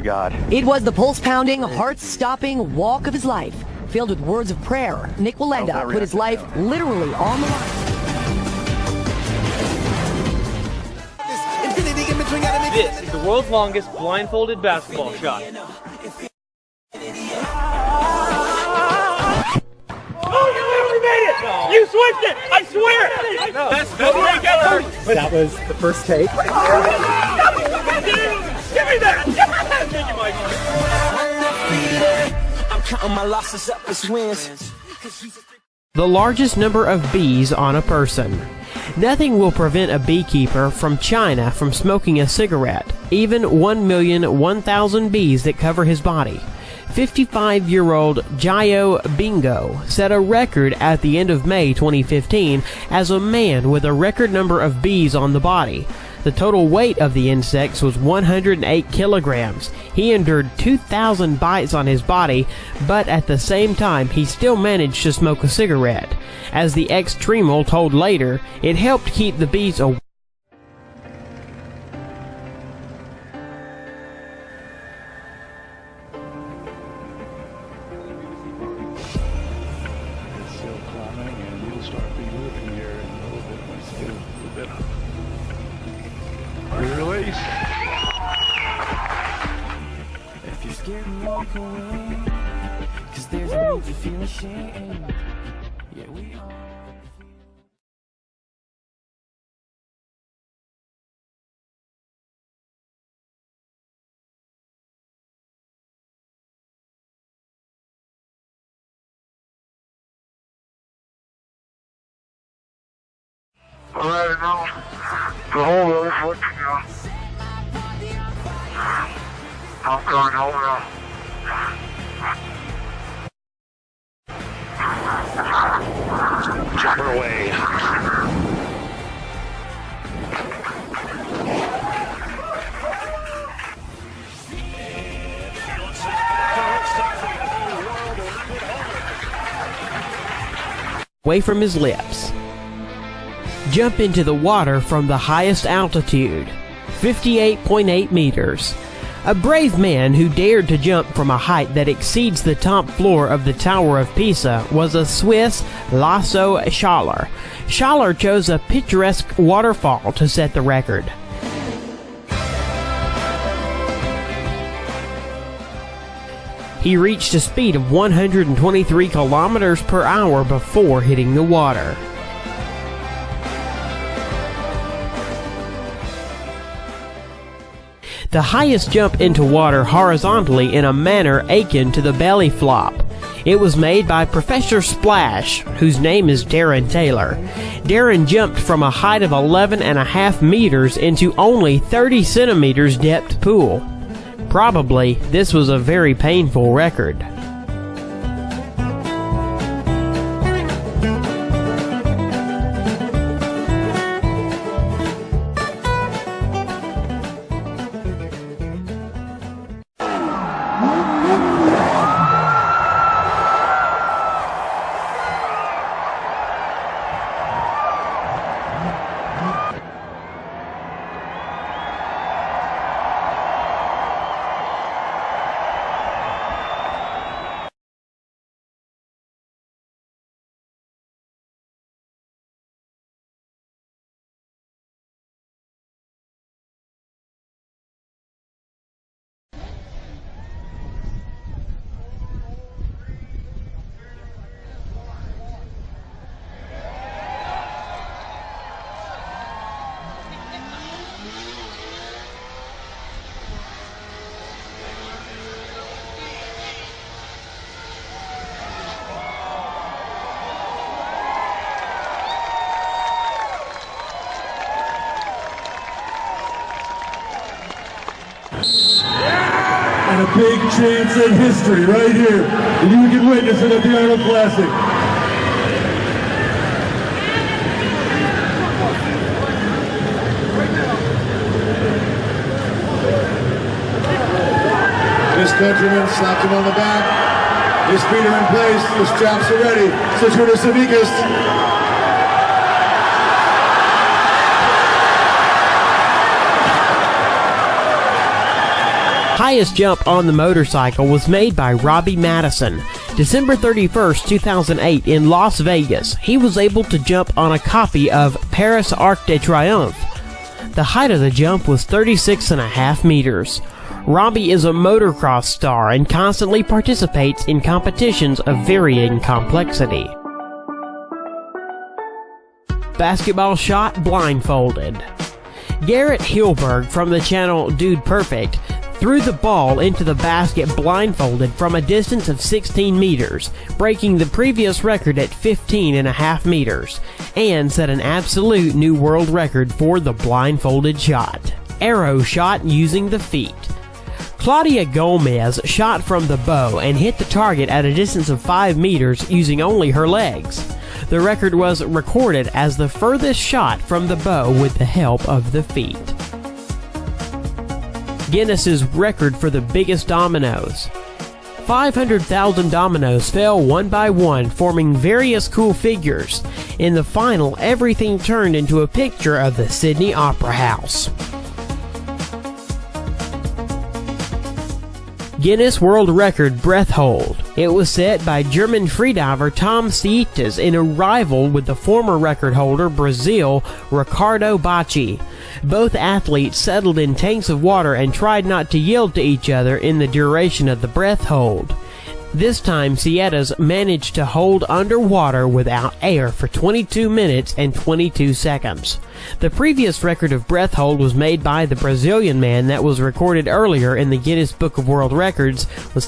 God. It was the pulse-pounding, heart-stopping walk of his life. Filled with words of prayer, Nik Wallenda put his life literally on the line. This is the world's longest blindfolded basketball shot. You switched it! I swear! That's where you got hurt. That was the first take. Give me that! Thank you, Mike. I'm counting my losses up as wins. The largest number of bees on a person. Nothing will prevent a beekeeper from China from smoking a cigarette, even 1,001,000 bees that cover his body. 55-year-old Jiao Bingo set a record at the end of May 2015 as a man with a record number of bees on the body. The total weight of the insects was 108 kilograms. He endured 2,000 bites on his body, but at the same time he still managed to smoke a cigarette. As the ex-Tremel told later, it helped keep the bees away. Release. If you're scared, walk away. 'Cause there's no need to feel ashamed. Yeah, we are. All right, now, the whole road is looking now. I'm going over. Chop her away. Away from his lips. Jump into the water from the highest altitude, 58.8 meters. A brave man who dared to jump from a height that exceeds the top floor of the Tower of Pisa was a Swiss Lasso Schaller. Schaller chose a picturesque waterfall to set the record. He reached a speed of 123 kilometers per hour before hitting the water. The highest jump into water horizontally in a manner akin to the belly flop. It was made by Professor Splash, whose name is Darren Taylor. Darren jumped from a height of 11.5 meters into only 30 centimeters depth pool. Probably, this was a very painful record. And a big chance at history right here. And you can witness it at the Arnold Classic. This countryman slapped him on the back. His feet are in place. His chops are ready. Citrus Savicus. highest jump on the motorcycle was made by Robbie Madison. December 31st, 2008 in Las Vegas, he was able to jump on a copy of Paris Arc de Triomphe. The height of the jump was 36.5 meters. Robbie is a motocross star and constantly participates in competitions of varying complexity. Basketball shot blindfolded. Garrett Hilberg from the channel Dude Perfect threw the ball into the basket blindfolded from a distance of 16 meters, breaking the previous record at 15.5 meters, and set an absolute new world record for the blindfolded shot. Arrow shot using the feet. Claudia Gomez shot from the bow and hit the target at a distance of 5 meters using only her legs. The record was recorded as the furthest shot from the bow with the help of the feet. Guinness's record for the biggest dominoes. 500,000 dominoes fell one by one, forming various cool figures. In the final, everything turned into a picture of the Sydney Opera House. Guinness World Record breath hold. It was set by German freediver Tom Sietes in a rival with the former record holder, Brazil, Ricardo Bacci. Both athletes settled in tanks of water and tried not to yield to each other in the duration of the breath hold. This time, Sietes managed to hold underwater without air for 22 minutes and 22 seconds. The previous record of breath hold was made by the Brazilian man that was recorded earlier in the Guinness Book of World Records was